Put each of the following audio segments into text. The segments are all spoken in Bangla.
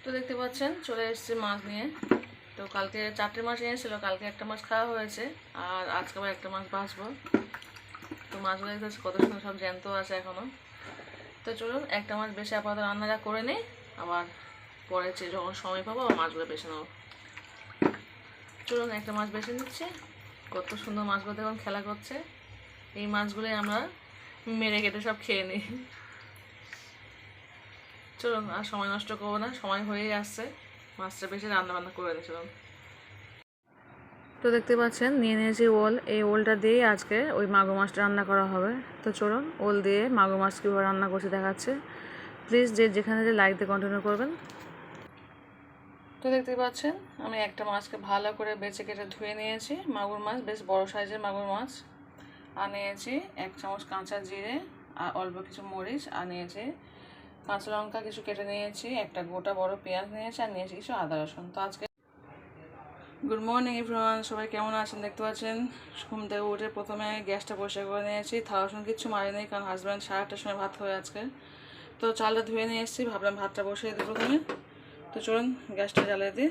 তো দেখতে পাচ্ছেন চলে এসেছি মাছ নিয়ে। তো কালকে 4টে মাছ এনেছিল, কালকে একটা মাছ খাওয়া হয়েছে আর আজকে আবার একটা মাছ ভাজবো। তো মাছগুলো দেখতে কত সুন্দর, সব জ্যান্ত আছে এখনো। তো চলুন একটা মাছ বেশি আপাতত রান্নাটা করে নেই, আবার পরে যখন সময় পাবো আবার মাছগুলো বেছে নেবো। চলুন একটা মাছ বেছে নিচ্ছে। কত সুন্দর মাছগুলো দেখুন খেলা করছে। এই মাছগুলোই আমরা মেরে কেটে সব খেয়ে নিই। চলুন আর সময় নষ্ট করবো না, সময় হয়েই আসছে, মাছটা বেশি রান্না বান্না করে নিই। চলুন। তো দেখতে পাচ্ছেন নিয়ে নিয়েছি ওল, এই ওলটা দিয়েই আজকে ওই মাগুর মাছটা রান্না করা হবে। তো চলুন ওল দিয়ে মাগুর মাছ কীভাবে রান্না করছে দেখাচ্ছে। প্লিজ যেখানে লাইক দিয়ে কন্টিনিউ করবেন। তো দেখতে পাচ্ছেন আমি একটা মাছকে ভালো করে বেছে কেটে ধুয়ে নিয়েছি। মাগুর মাছ, বেশ বড় সাইজের মাগুর মাছ। আর নিয়েছি 1 চামচ কাঁচা জিরে আর অল্প কিছু মরিচ, আর নিয়েছি কাঁচা লঙ্কা কিছু কেটে নিয়েছি, একটা গোটা বড় পেঁয়াজ নিয়েছি, আর নিয়েছি কিছু আদা রসুন। তো আজকে গুড মর্নিং এভরিওয়ান, সবাই কেমন আছেন? দেখতে পাচ্ছেন ঘুম থেকে উঠে প্রথমে গ্যাসটা পরিষ্কার করে নিয়েছি। থালা বাসন কিচ্ছু মারিনি, কারণ হাজব্যান্ড 8টার সময় ভাত খাবে আজকে। তো চালটা ধুয়ে নিয়ে এসেছি, ভাবলাম ভাতটা বসিয়ে দিই প্রথমে। তো চলুন গ্যাসটা জ্বালিয়ে দিই,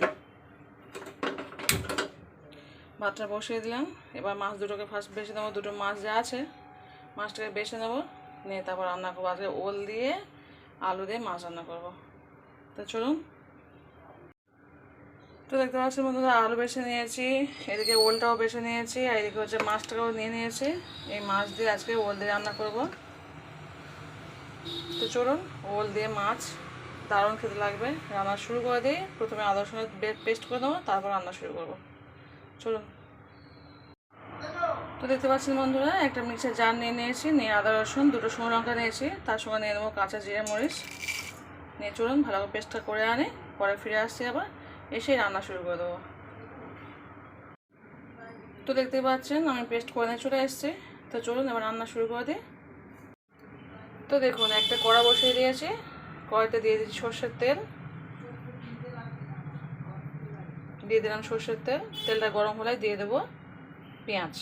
ভাতটা বসিয়ে দিলাম। এবার মাছ দুটোকে ফার্স্ট বেছে নেবো, দুটো মাছ যা আছে মাছটাকে বেছে নেবো, নিয়ে তারপর রান্না করবো। আজকে ওল দিয়ে আলু দিয়ে মাছ রান্না করবো। তো চলুন। তো দেখতে পাচ্ছি বন্ধুরা আলু বেছে নিয়েছি, এদিকে ওলটাও বেছে নিয়েছি, আর এদিকে হচ্ছে মাছটাও নিয়ে নিয়েছি। এই মাছ দিয়ে আজকে ওল দিয়ে রান্না করব। তো চলুন ওল দিয়ে মাছ দারুণ খেতে লাগবে। রান্না শুরু করে দিই, প্রথমে আদা রসুনের পেস্ট করে দেবো, তারপর রান্না শুরু করব। চলুন। তো দেখতে পাচ্ছেন বন্ধুরা একটা মিক্সার জার নিয়ে নিয়েছি, নিয়ে আদা রসুন, দুটো শুকনো লঙ্কা নিয়েছি, তার সঙ্গে নিয়ে নেবো কাঁচা জিরে মরিচ। নিয়ে চলুন ভালো করে পেস্টটা করে আনি, পরে ফিরে আসছি, আবার এসে রান্না শুরু করে দেবো। তো দেখতে পাচ্ছেন আমি পেস্ট করে নিয়ে চলে এসেছি। তো চলুন এবার রান্না শুরু করে দিই। তো দেখুন একটা কড়া বসিয়ে দিয়েছি, কড়াইতে দিয়ে দিচ্ছি সর্ষের তেল, দিয়ে দিলাম সর্ষের তেল। তেলটা গরম হলে দিয়ে দেবো পেঁয়াজ।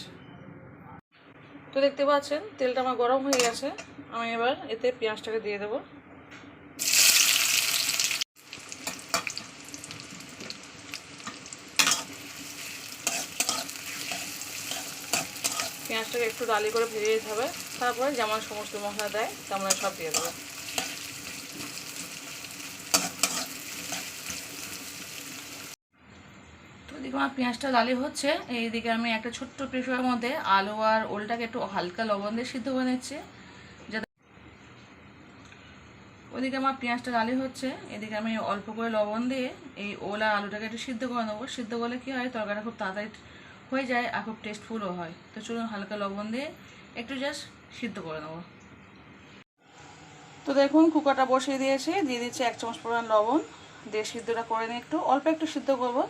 তো দেখতে পাচ্ছেন তেলটা আমার গরম হয়ে গেছে, আমি এবার এতে পেঁয়াজটাকে দিয়ে দেবো। পেঁয়াজটাকে একটু ডালি করে ভেজে দিতে হবে, তারপরে যেমন সমস্ত মশলা দেয় তেমন সব দিয়ে দেবো। তো এদিকে আমার পেঁয়াজটা লালি হচ্ছে, এইদিকে আমি একটা ছোট্ট প্রেসারের মধ্যে আলু আর ওলটাকে একটু হালকা লবণ দিয়ে সিদ্ধ করে নিচ্ছি। যাতে ওইদিকে আমার পেঁয়াজটা লালি হচ্ছে, এদিকে আমি অল্প করে লবণ দিয়ে এই ওল আর আলুটাকে একটু সিদ্ধ করে নেবো। সিদ্ধ করলে কী হয়, তরকারিটা খুব তাড়াতাড়ি হয়ে যায় আর খুব টেস্টফুলও হয়। তো চলুন হালকা লবণ দিয়ে একটু জাস্ট সিদ্ধ করে নেবো। তো দেখুন কুকারটা বসিয়ে দিয়েছি, দিয়ে দিচ্ছি 1 চামচ পরিমাণ লবণ, দিয়ে সিদ্ধটা করে নিই, অল্প একটু সিদ্ধ করবো।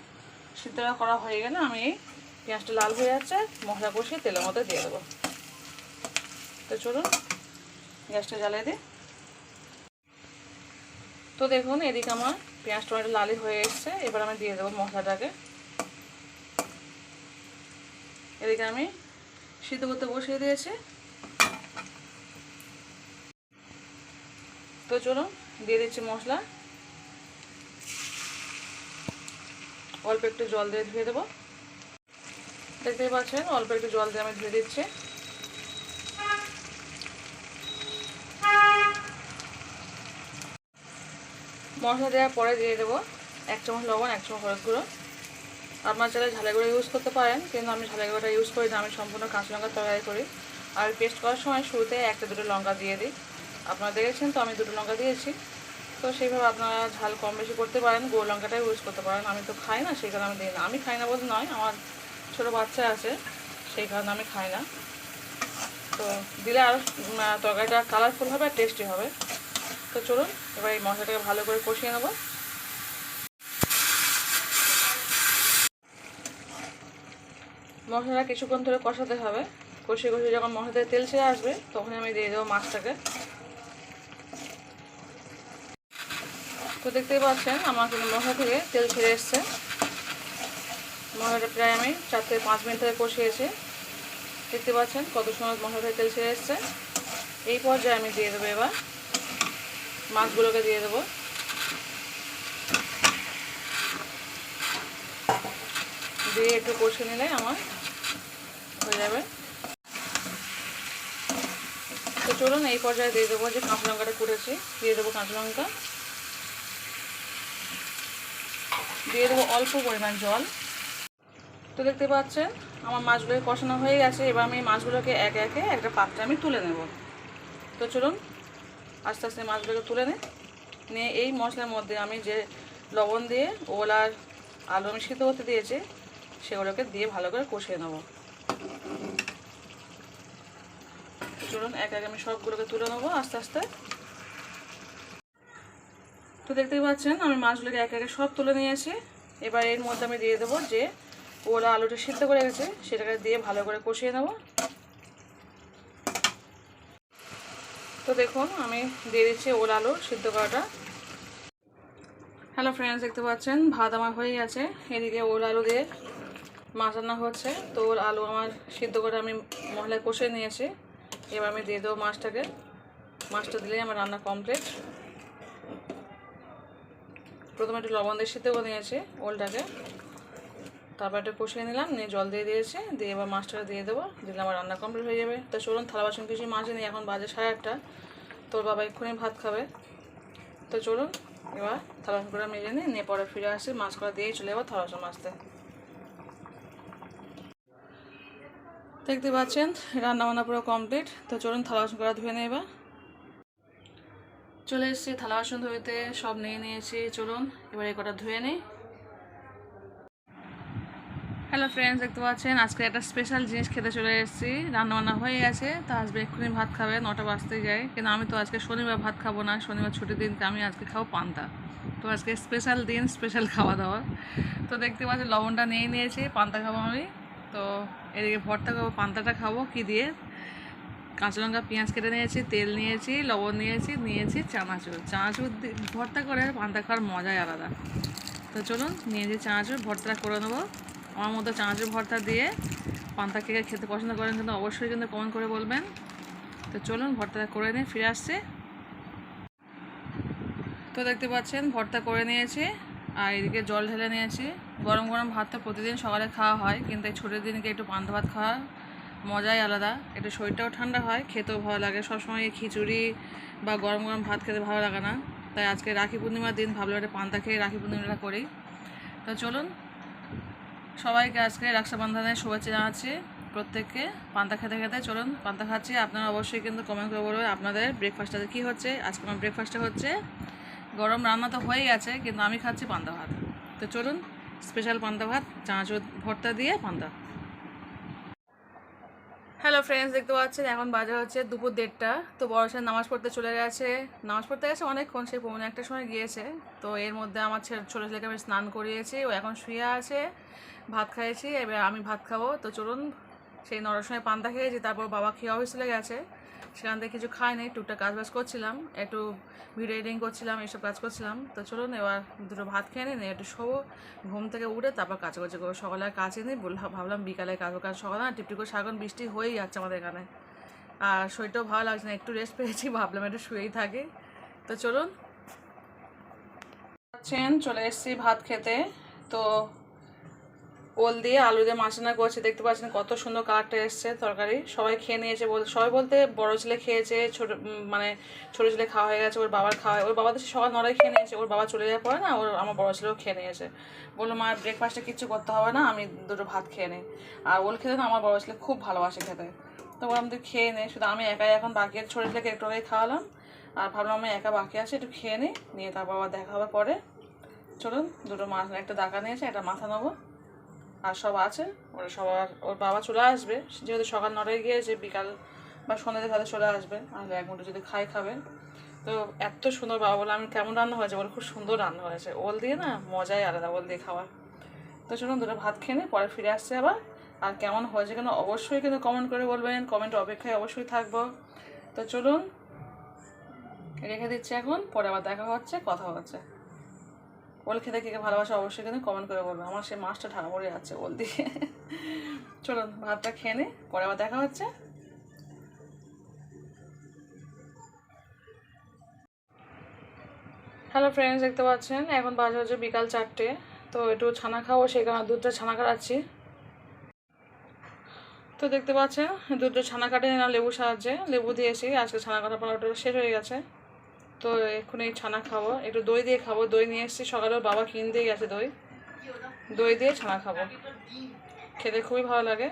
সিদ্ধটা করা হয়ে গেলে আমি পেঁয়াজটা লাল হয়ে যাচ্ছে, মশলা কষিয়ে তেলের মধ্যে দিয়ে দেবো। তো চলুন গ্যাসটা জ্বালিয়ে দিই। তো দেখুন এদিকে আমার পেঁয়াজ টমেটো লালি হয়ে এসছে, এবার আমি দিয়ে দেবো মশলাটাকে। এদিকে আমি সিদ্ধ করতে বসিয়ে দিয়েছি। তো চলুন দিয়ে দিচ্ছি মশলা, অল্প একটু জল দিয়ে ধুয়ে দেবো। দেখতেই পাচ্ছেন অল্প একটু জল দিয়ে আমি ধুয়ে দিচ্ছি। মশলা দেওয়ার পরে দিয়ে দেবো 1 চামচ লবণ, 1 চামচ হলুদ গুঁড়ো। আপনার চাইলে ঝালের গুঁড়ো ইউজ করতে পারেন, কিন্তু আমি ঝালের গুঁড়োটা ইউজ করি না, আমি সম্পূর্ণ কাঁচা লঙ্কা তরকারি করি। আর পেস্ট করার সময় শুরুতে 1-2 লঙ্কা দিয়ে দিই। আপনারা দেখেছেন তো আমি 2 লঙ্কা দিয়েছি। তো সেইভাবে আপনারা ঝাল কম বেশি করতে পারেন, গুঁড়ো লঙ্কাটাই ইউজ করতে পারেন। আমি তো খাই না, সেই কারণে আমি দিই না। আমি খাই না বলতে নয়, আমার ছোটো বাচ্চা আছে, সেই কারণে আমি খাই না। তো দিলে আর তরকারিটা কালারফুল হবে আর টেস্টি হবে। তো চলুন এবার এই মশলাটাকে ভালো করে কষিয়ে নেব। মশলাটা কিছুক্ষণ ধরে কষাতে হবে, কষিয়ে কষিয়ে যখন মশলা থেকে তেল ছেড়ে আসবে তখন আমি দিয়ে দেবো মাছটাকে। তো দেখতেই পাচ্ছেন আমার কিন্তু মশলা থেকে তেল ছেড়ে এসছে। মশলাটা প্রায় আমি 4 থেকে 5 মিনিট ধরে কষিয়েছি। দেখতে পাচ্ছেন কত সময় মশলা থেকে তেল ছেড়ে এসছে। এই পর্যায়ে আমি দিয়ে দেবো এবার মাছগুলোকে দিয়ে দেবো। দিয়ে একটু কষে নিলে আমার হয়ে যাবে। তো চলুন এই পর্যায়ে দিয়ে দেবো যে কাঁচা লঙ্কাটা কুটেছি, দিয়ে দেবো কাঁচা লঙ্কা, দিয়ে দেবো অল্প পরিমাণ জল। তো দেখতে পাচ্ছেন আমার মাছগুলোকে কষানো হয়ে গেছে। এবার আমি মাছগুলোকে একে একে একটা পাত্রে আমি তুলে নেব। তো চলুন আস্তে আস্তে মাছগুলোকে তুলে নিয়ে এই মশলার মধ্যে আমি যে লবণ দিয়ে ওল আর আলু আমি সিদ্ধ করতে দিয়েছি সেগুলোকে দিয়ে ভালো করে কষিয়ে নেব। চলুন এক এক আমি সবগুলোকে তুলে নেবো আস্তে আস্তে। তো দেখতেই পাচ্ছেন আমি মাছগুলোকে এক একে সব তুলে নিয়েছি। এবার এর মধ্যে আমি দিয়ে দেবো যে ওলা আলুটা সিদ্ধ করে গেছে সেটাকে দিয়ে ভালো করে কষিয়ে নেব। তো দেখুন আমি দিয়ে দিচ্ছি ওল আলু সিদ্ধ করাটা। হ্যালো ফ্রেন্ডস, দেখতে পাচ্ছেন ভাত আমার হয়ে গেছে, এদিকে ওল আলু দিয়ে মাছ রান্না হচ্ছে। তো ওল আলু আমার সিদ্ধ করে আমি মশলায় কষিয়ে নিয়েছি। এবার আমি দিয়ে দেবো মাছটাকে, মাছটা দিলেই আমার রান্না কমপ্লিট। প্রথমে একটু লবণ দিয়ে সিদ্ধ করে নিয়েছি ওলটাকে, তারপর একটু কষিয়ে নিলাম, নিয়ে জল দিয়ে দিয়েছি, দিয়ে এবার মাছটাকে দিয়ে দেবো, দিলে আমার রান্না কমপ্লিট হয়ে যাবে। তো চলুন থালা বাসন কিছু মাছ নিই, এখন বাজে 8:30, তোর বাবা এক্ষুনি ভাত খাবে। তো চলুন এবার থালা বাসন করে মেজে নিয়ে পরে ফিরে আসি, মাছ করা দিয়েই চলে যাবো থালা বাসন মাজতে। দেখতে পাচ্ছেন রান্না বান্না পুরো কমপ্লিট। তো চলুন থালা বাসন করা ধুয়ে নেই। এবার চলে এসেছি থালা বাসন ধুইতে, সব নিয়ে নিয়েছি। চলুন এবার এই কটা ধুয়ে নিই। হ্যালো ফ্রেন্ডস, দেখতে পাচ্ছেন আজকে একটা স্পেশাল জিনিস খেতে চলে এসেছি। রান্নাবান্না হয়ে গেছে, তো আসবে এক্ষুনি ভাত খাবে, 9টা বাজতে যায়। কিন্তু আমি তো আজকে শনিবার ভাত খাবো না, শনিবার ছুটির দিনকে আমি আজকে খাবো পান্তা। তো আজকে স্পেশাল দিন, স্পেশাল খাওয়া দাওয়া। তো দেখতে পাচ্ছি লবণটা নিয়ে নিয়েছি, পান্তা খাবো আমি। তো এদিকে ভর্তা খাবো, পান্তাটা খাবো কি দিয়ে, কাঁচা লঙ্কা পেঁয়াজ কেটে নিয়েছি, তেল নিয়েছি, লবণ নিয়েছি চানাচুর। চানাচুর ভর্তা করে পান্তা খাওয়ার মজাই আলাদা। তো চলুন নিয়েছি চানাচুর, ভর্তাটা করে নেবো। আমার মতো চানাচুর ভর্তা দিয়ে পান্তা কে খেতে পছন্দ করেন কিন্তু অবশ্যই কিন্তু কমেন্ট করে বলবেন। তো চলুন ভর্তাটা করে নিয়ে ফিরে আসছে। তো দেখতে পাচ্ছেন ভর্তা করে নিয়েছি, আর এদিকে জল ঢেলে নিয়েছি। গরম গরম ভাত তো প্রতিদিন সকালে খাওয়া হয়, কিন্তু এই ছুটির দিনকে একটু পান্তা ভাত খাওয়ার মজাই আলাদা। একটু শরীরটাও ঠান্ডা হয়, খেতেও ভালো লাগে। সবসময় খিচুড়ি বা গরম গরম ভাত খেতে ভালো লাগে না, তাই আজকে রাখি পূর্ণিমার দিন ভাবলাম একটা পান্তা খেয়ে রাখি পূর্ণিমাটা করি। তো চলুন সবাইকে আজকে রক্ষাবন্ধনের শুভেচ্ছা জানাচ্ছি প্রত্যেককে। পান্তা খেতে খেতে চলুন পান্তা খাচ্ছি। আপনারা অবশ্যই কিন্তু কমেন্ট করে বলবেন আপনাদের ব্রেকফাস্টটাতে কী হচ্ছে। আজকে আমার ব্রেকফাস্টে হচ্ছে গরম রান্না তো হয়ে গেছে, কিন্তু আমি খাচ্ছি পান্তা ভাত। তো চলুন স্পেশাল পান্তা ভাত, চানাচুর ভর্তা দিয়ে পান্তা। হ্যালো ফ্রেন্ডস, দেখতে পাচ্ছেন এখন বাজে হচ্ছে দুপুর 1:30। তো বড় ছেলে নামাজ পড়তে চলে গেছে, নামাজ পড়তে গেছে অনেকক্ষণ, সেই 1:45 সময় গিয়েছে। তো এর মধ্যে আমার ছোটো ছেলেকে আমি স্নান করিয়েছি, ও এখন শুয়ে আছে। ভাত খাইয়েছি, এবার আমি ভাত খাবো। তো চলুন সেই 9টার সময় পান্তা খেয়েছি, তারপর বাবা খেয়ে অফিস চলে গেছে, সেখান থেকে কিছু খাইনি, টুকটাক কাজবাজ করছিলাম, একটু ভিডিও এডিটিং করছিলাম, এইসব কাজ করছিলাম। তো চলুন এবার দুটো ভাত খেয়ে নিই, একটু শোবো, ঘুম থেকে উঠে তারপর কাজ করছি করবো। সকালে আর কাজই নেই, ভাবলাম বিকালে কাজ সকালে না টিপটিপ করে সারাক্ষণ বৃষ্টি হয়েই যাচ্ছে আমাদের এখানে, আর শরীরটাও ভালো লাগছে না, একটু রেস্ট পেয়েছি, ভাবলাম একটু শুয়েই থাকি। তো চলুন চলে এসেছি ভাত খেতে। তো ওল দিয়ে আলু দিয়ে মাছ রান্না করছে, দেখতে পাচ্ছেন কত সুন্দর কালারটা এসছে তরকারি। সবাই খেয়ে নিয়েছে, সবাই বলতে বড় ছেলে খেয়েছে, মানে ছোটো ছেলে খাওয়া হয়ে গেছে, ওর বাবার খাওয়া, ওর বাবা তো সকাল 9টায় খেয়ে নিয়েছে, ওর বাবা চলে যাওয়ার পরে না আমার বড় ছেলেও খেয়ে নিয়েছে। বললো মা ব্রেকফাস্টে কিচ্ছু করতে হবে না, আমি দুটো ভাত খেয়ে নিই। আর ওল খেতে না আমার বড় ছেলে খুব ভালোবাসে খেতে। তো বললাম তুই খেয়ে নে, শুধু আমি একাই এখন বাকি আছে, ছোটো ছেলেকে একটু আগে খাওয়ালাম, আর ভাবলাম আমি একা বাকি আছে, একটু খেয়ে নিয়ে তারপর আবার দেখা হবে পরে। চলুন দুটো মাছ, একটা দাকা নিয়েছে, একটা মাথা নেবো, আর সব আছে। ওরা সবার ওর বাবা চলে আসবে, যেহেতু সকাল 9টায় গিয়েছে, বিকাল বা সন্ধ্যাতে খাতে চলে আসবে, আর এক মুঠো যদি খাবে। তো এত সুন্দর বাবা বলে আমি কেমন রান্না হয়েছে বলে, খুব সুন্দর রান্না হয়েছে, ওল দিয়ে না মজাই আলাদা ওল দিয়ে খাওয়ার। তো চলুন দুটো ভাত খেয়ে নিই, পরে ফিরে আসছে আবার। আর কেমন হয়েছে কেন অবশ্যই কিন্তু কমেন্ট করে বলবেন, কমেন্টের অপেক্ষায় অবশ্যই থাকবো। তো চলুন রেখে দিচ্ছি এখন, পরে আবার দেখা হচ্ছে, কথা হচ্ছে। ওল খেতে কে ভালোবাসে অবশ্যই কিন্তু কমেন্ট করে বলবো, আমার সেই মাছটা ঢাকা পড়ে যাচ্ছে ওল দিয়ে। চলুন ভাতটা খেয়ে নিই, পরে আবার দেখা হচ্ছে। হ্যালো ফ্রেন্ডস, দেখতে পাচ্ছেন এখন বাজে হচ্ছে বিকাল 4টে। তো একটু ছানা খাবো, সেই কারণে দুধটা ছানা কাটাচ্ছি। তো দেখতে পাচ্ছেন দুধটা ছানা কাটে নিলাম লেবুর সাহায্যে, লেবু দিয়েছি। আজকে ছানা কাটা পড়াটা শেষ হয়ে গেছে। তো এখন এই ছানা খাবো, একটু দই দিয়ে খাবো। দই নিয়ে এসেছি সকালেও, বাবা কিনে দিয়ে গেছে দই। দই দিয়ে ছানা খাবো, খেতে খুবই ভালো লাগে।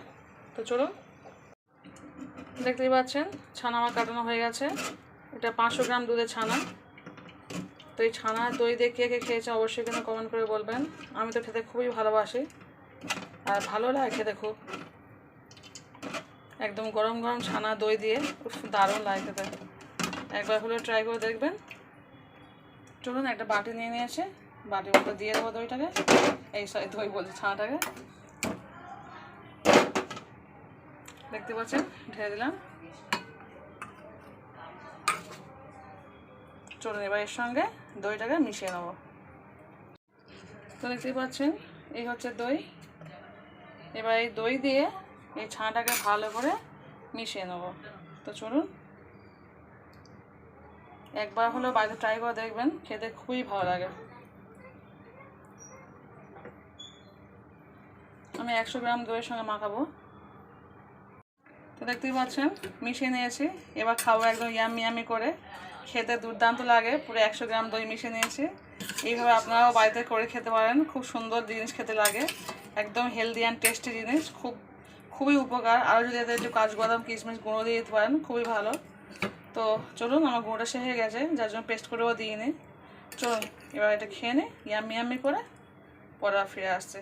তো চলুন, দেখতেই পাচ্ছেন ছানা আমার কাটানো হয়ে গেছে। এটা 500 গ্রাম দুধের ছানা। তো এই ছানা দই দিয়ে কে কে খেয়েছে অবশ্যই কিন্তু কমেন্ট করে বলবেন। আমি তো খেতে খুবই ভালোবাসি আর ভালো লাগে খেতে খুব। একদম গরম গরম ছানা দই দিয়ে দারুণ লাগে খেতে। একবার হলেও ট্রাই করে দেখবেন। চলুন, একটা বাটি নিয়ে নিয়েছে, বাটির মতো দিয়ে দেবো দইটাকে, এই সরি দই বলছি ছানাটাকে। দেখতে পাচ্ছেন ঢেলে দিলাম। চলুন এবার এর সঙ্গে দইটাকে মিশিয়ে নেব। তো দেখতেই পাচ্ছেন এই হচ্ছে দই। এবার এই দই দিয়ে এই ছানাটাকে ভালো করে মিশিয়ে নেব। তো চলুন, একবার হলেও বাড়িতে ট্রাই করে দেখবেন, খেতে খুবই ভালো লাগে। আমি 100 গ্রাম দইয়ের সঙ্গে মাখাবো। তো দেখতেই পাচ্ছেন মিশিয়ে নিয়েছি। এবার খাবো একদম ইয়ামি ইয়ামি করে, খেতে দুর্দান্ত লাগে। পুরো 100 গ্রাম দই মিশিয়ে নিয়েছি। এইভাবে আপনারাও বাড়িতে করে খেতে পারেন, খুব সুন্দর জিনিস খেতে লাগে, একদম হেলদি অ্যান্ড টেস্টি জিনিস, খুবই উপকার। আরও যদি এতে একটু কাজু বাদাম কিশমিশ গুঁড়ো দিয়ে দিতে পারেন খুবই ভালো। তো চলুন, আমার গুঁড়োটা শেষ হয়ে গেছে, যার জন্য পেস্ট করেও দিয়ে নিই। চলুন এবার এটা খেয়ে নিই ইয়ামি ইয়ামি করে, পরে ফিরে আসছে।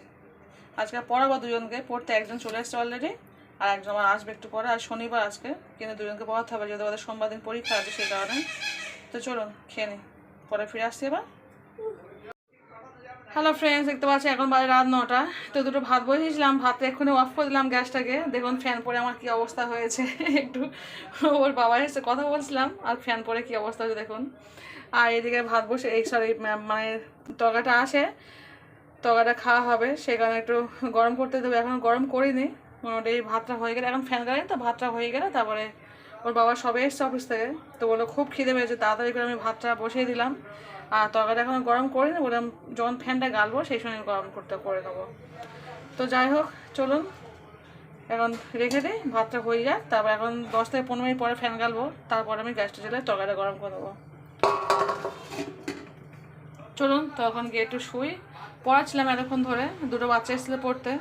আজকে পড়াবো দুজনকে, পড়তে একজন চলে এসছে অলরেডি, আর একজন আমার আসবে একটু পরে। আর শনিবার আজকে, কিন্তু দুজনকে পড়াতে হবে যেহেতু ওদের সোমবার দিন পরীক্ষা আছে সেই কারণে। তো চলুন খেয়ে নিই, পরে ফিরে আসছি এবার। হ্যালো ফ্রেন্ডস, দেখতে পাচ্ছি এখন বাজে রাত 9টা। তো দুটো ভাত বসিয়েছিলাম, ভাতটা এক্ষুনি অফ করে দিলাম গ্যাসটাকে। দেখুন ফ্যান পরে আমার কি অবস্থা হয়েছে। একটু ওর বাবার এসে কথা বলছিলাম আর ফ্যান পরে কি অবস্থা হয়েছে দেখুন। আর এদিকে ভাত বসে এই সরি মানে তরকারিটা আসে, তরকারিটা খাওয়া হবে, সেই কারণে একটু গরম করতে দেবো। এখন গরম করিনি, মোটামুটি এই ভাতটা হয়ে গেলে, এখন ফ্যান গাড়ি তো ভাতটা হয়ে গেলে তারপরে ওর বাবা সবে এসছে অফিস থেকে। তো বললো খুব খিদে পেয়েছে, তাড়াতাড়ি করে আমি ভাতটা বসিয়ে দিলাম। আর তরকারিটা এখন গরম করিনি, বললাম যখন ফ্যানটা গালবো সেই সময় গরম করে নেবো। তো যাই হোক চলুন এখন রেখে দিই, ভাতটা হয়ে যাক, তারপর এখন 10 থেকে 15 মিনিট পরে ফ্যান গালবো, তারপরে আমি গ্যাসটা জ্বালে তরকারিটা গরম করে দেবো। চলুন তখন গিয়ে একটু শুই। পড়াচ্ছিলাম এতক্ষণ ধরে, দুটো বাচ্চা এসেছিলো পড়তে,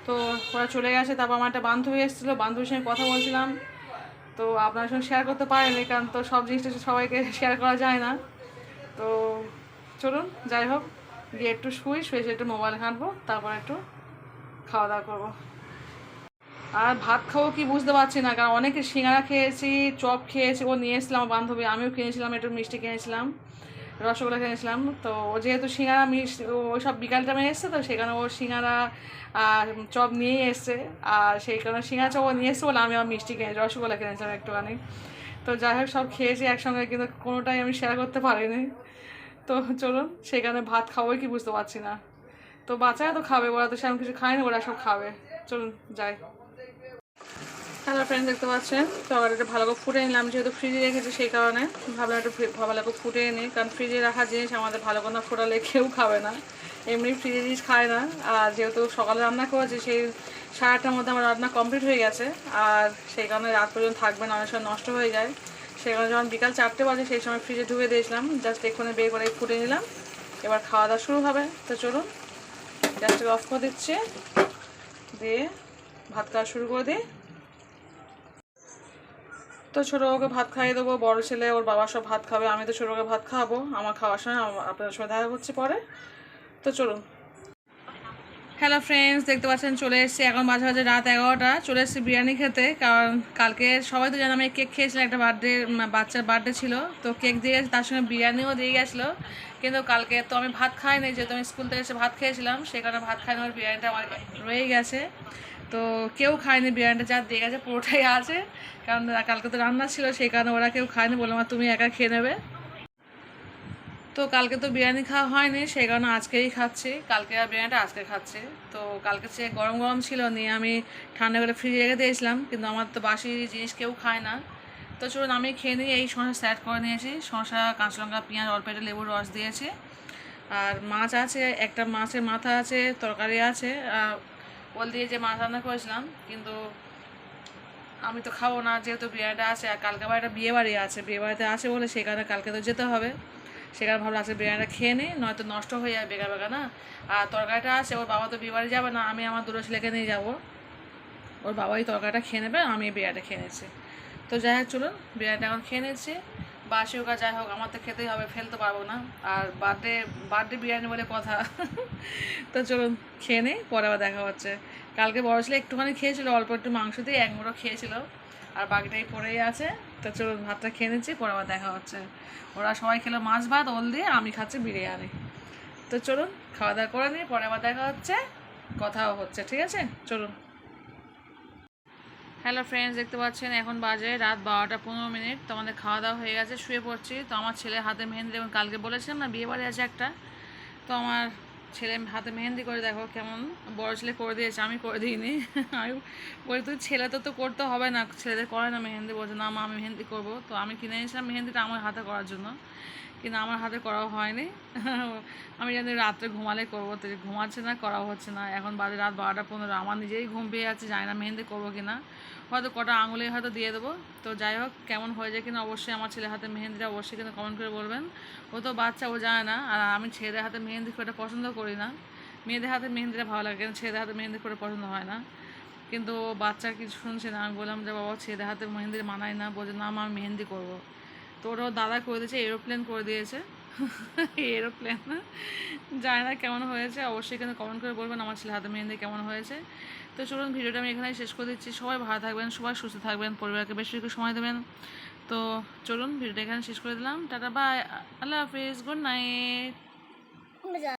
তো ওরা চলে গেছে। তারপর আমার একটা বান্ধবী এসেছিলো, বান্ধবীর সঙ্গে কথা বলছিলাম। তো আপনার সঙ্গে শেয়ার করতে পারিনি, কারণ তো সব জিনিসটা সবাইকে শেয়ার করা যায় না। তো চলুন যাই হোক, গিয়ে একটু শুয়ে একটু মোবাইল ঘাঁটবো, তারপর একটু খাওয়া দাওয়া করবো। আর ভাত খাবো কি বুঝতে পারছি না, কারণ অনেকে সিঙ্গারা খেয়েছি, চপ খেয়েছি। ও নিয়ে এসেছিলাম বান্ধবী, আমিও কিনেছিলাম, একটু মিষ্টি কিনেছিলাম, রসগোল্লা কিনেছিলাম। তো ও যেহেতু সিঙ্গারা মিষ্টি ওই সব বিকাল টাইমে এসছে, তো সেখানে ও সিঙ্গারা আর চপ নিয়েই এসছে। আর সেই কারণে সিঙ্গারা চপ ও নিয়ে এসছে বলে আমি আমার মিষ্টি কিনেছি, রসগোল্লা কিনেছিলাম একটুখানি। তো যাই হোক সব খেয়েছি একসঙ্গে, কিন্তু কোনোটাই আমি শেয়ার করতে পারিনি। তো চলুন, সেখানে ভাত খাবোই কি বুঝতে পারছি না। তো বাচ্চারা তো খাবে, ওরা তো সেরকম কিছু খায়নি, ওরা সব খাবে। চলুন যাই। হ্যালো ফ্রেন্ড, দেখতে পাচ্ছেন তরকারিটা ভালো করে ফুটে নিলাম, যেহেতু ফ্রিজে রেখেছি সেই কারণে ভাবলাম একটু ভালো করে ফুটে নিই, কারণ ফ্রিজে রাখা জিনিস আমাদের ভালো করে না ফোটালে কেউ খাবে না, এমনি ফ্রিজে জিনিস খায় না। আর যেহেতু সকালে রান্না করেছি, সেই 8:30টার মধ্যে আমার রান্না কমপ্লিট হয়ে গেছে, আর সেই কারণে রাত পর্যন্ত থাকবে না, অনেক সময় নষ্ট হয়ে যায়। সেই কারণে যখন বিকাল 4টে বাজে সেই সময় ফ্রিজে ঢুকে দিয়েছিলাম, জাস্ট এক্ষুনি বের করে ফুটে নিলাম। এবার খাওয়া দাওয়া শুরু হবে। তো চলুন গ্যাসটাকে অফ করে দিচ্ছি, দিয়ে ভাত খাওয়া শুরু করে দিই। তো ছোটো ওকে ভাত খাইয়ে দেবো, বড় ছেলে ওর বাবা সব ভাত খাবে, আমি তো ছোটোকে ভাত খাওয়াবো। আমার খাওয়ার সময় আপনাদের সঙ্গে দেখা করছি পরে। তো চলুন। হ্যালো ফ্রেন্ডস, দেখতে পাচ্ছেন চলে এসেছি, এখন মাঝে মাঝে রাত 11টা, চলে এসেছি বিরিয়ানি খেতে। কারণ কালকে সবাই তো জানে আমি কেক খেয়েছিলাম, একটা বাচ্চার বার্থডে ছিল, তো কেক দিয়ে গেছে, তার সঙ্গে বিরিয়ানিও দিয়ে গেছিলো। কিন্তু কালকে তো আমি ভাত খাইনি, যেহেতু আমি স্কুল থেকে এসে ভাত খেয়েছিলাম, সেই কারণে ভাত খাইনি, আমার বিরিয়ানিটা আমার রয়ে গেছে। তো কেউ খায়নি, বিরিয়ানিটা যা দিয়ে গেছে পুরোটাই আছে, কারণ কালকে তো রান্না ছিল, সেই কারণে ওরা কেউ খায়নি, বললাম তুমি একা খেয়ে নেবে। তো কালকে তো বিরিয়ানি খাওয়া হয়নি, সেই কারণে আজকেই খাচ্ছি, কালকে আর বিরিয়ানিটা আজকে খাচ্ছি। তো কালকে সে গরম গরম ছিল, নিয়ে আমি ঠান্ডা করে ফ্রিজে রেখে দিয়েছিলাম, কিন্তু আমার তো বাসি জিনিস কেউ খায় না। তো চলুন আমি খেয়ে নিই। এই শসা স্যাড করে নিয়েছি, শসা, কাঁচা লঙ্কা, পেঁয়াজ, অল্প একটু লেবুর রস দিয়েছি। আর মাছ আছে, একটা মাছের মাথা আছে, তরকারি আছে, ওল দিয়ে যে মাছ রান্না করেছিলাম। কিন্তু আমি তো খাবো না, যেহেতু বিরিয়ানিটা আছে, আর কালকে আবার একটা বিয়ে বাড়ি আছে, বিয়ে বাড়িতে আছে বলে সেখানে কালকে তো যেতে হবে। সেখানে ভাবলাম আজকে বিরিয়ানিটা খেয়ে নিই, নয়তো নষ্ট হয়ে যাবে বেকার বেকার না। আর তরকারিটা আছে, ওর বাবা তো বিয়ে বাড়ি যাবে না, আমি আমার দুটো ছেলেকে নিয়ে যাবো। ওর বাবাই তরকারিটা খেয়ে নেবে, আমি বিরিয়ানিটা খেয়ে নিচ্ছি। তো যাই হোক চলুন, বিরিয়ানিটা এখন খেয়ে নিচ্ছি। বাসি হোক আর যাই হোক, আমার তো খেতেই হবে, ফেলতে পারবো না। আর বার্থডে বার্থডে বিরিয়ানি বলে কথা। তো চলুন খেয়ে নিই, পরে আবার দেখা হচ্ছে। কালকে বড় ছেলে একটুখানি খেয়েছিল, অল্প একটু মাংস দিয়ে এক মুঠো খেয়েছিল, আর বাকিটাই পড়েই আছে। তো চলুন ভাতটা খেয়ে নিচ্ছি, পরে আবার দেখা হচ্ছে। ওরা সবাই খেলো মাছ ভাত ওল দিয়ে, আমি খাচ্ছি বিরিয়ানি। তো চলুন খাওয়া দাওয়া করে নিই, পরে আবার দেখা হচ্ছে, কথাও হচ্ছে, ঠিক আছে চলুন। হ্যালো ফ্রেন্ডস, দেখতে পাচ্ছেন এখন বাজে রাত 12টা 15 মিনিট। তো আমাদের খাওয়া দাওয়া হয়ে গেছে, শুয়ে পড়ছি। তো আমার ছেলের হাতে মেহেন্দি, এবং কালকে বলেছিলাম না বিয়ে বাড়ি আছে একটা, তো আমার ছেলে হাতে মেহেন্দি করে দেখো কেমন। বড় ছেলে করে দিয়েছে, আমি করে দিইনি। আমি বলি তুই ছেলে তো করতে হবে না, ছেলেদের করে না মেহেন্দি। বলছে না মা আমি মেহেন্দি করবো। তো আমি কিনে এনেছিলাম মেহেন্দিটা আমার হাতে করার জন্য, কিন্তু আমার হাতে করাও হয়নি। আমি জানি রাত্রে ঘুমালে করবো, তো ঘুমাচ্ছে না, করাও হচ্ছে না। এখন বাজে রাত 12টা 15, আমার নিজেই ঘুম পেয়ে যাচ্ছে, জানি না মেহেন্দি করবো কিনা, হয়তো কটা আঙুলে হয়তো দিয়ে দেবো। তো যাই হোক কেমন হয়ে যায় কিনা অবশ্যই আমার ছেলের হাতে মেহেন্দিটা অবশ্যই কিন্তু কমেন্ট করে বলবেন। ও তো বাচ্চা, ও জানে না। আর আমি ছেলেদের হাতে মেহেন্দি খুব একটা পছন্দ করি না, মেয়েদের হাতে মেহেন্দিটা ভালো লাগে, কিন্তু ছেলেদের হাতে মেহেন্দি করে পছন্দ হয় না। কিন্তু ও বাচ্চার কিছু শুনছে না, আমি বললাম যে বাবা ছেলেদের হাতে মেহেন্দি মানায় না, বলছে না মা আমি মেহেন্দি করবো। তো ওরাও দাদা করে দিয়েছে, এরোপ্লেন করে দিয়েছে। এরোপ্লেন জানি না কেমন হয়েছে, অবশ্যই কিন্তু কমেন্ট করে বলবেন আমার ছেলে হাতে মেহেন্দি কেমন হয়েছে। তো চলুন ভিডিওটা আমি এখানেই শেষ করে দিচ্ছি। সবাই ভালো থাকবেন, সবাই সুস্থ থাকবেন, পরিবারকে বেশি বেশি সময় দেবেন। তো চলুন ভিডিওটা এখানে শেষ করে দিলাম, টাটা বাই, আল্লাহ হাফিজ, গুড নাইট।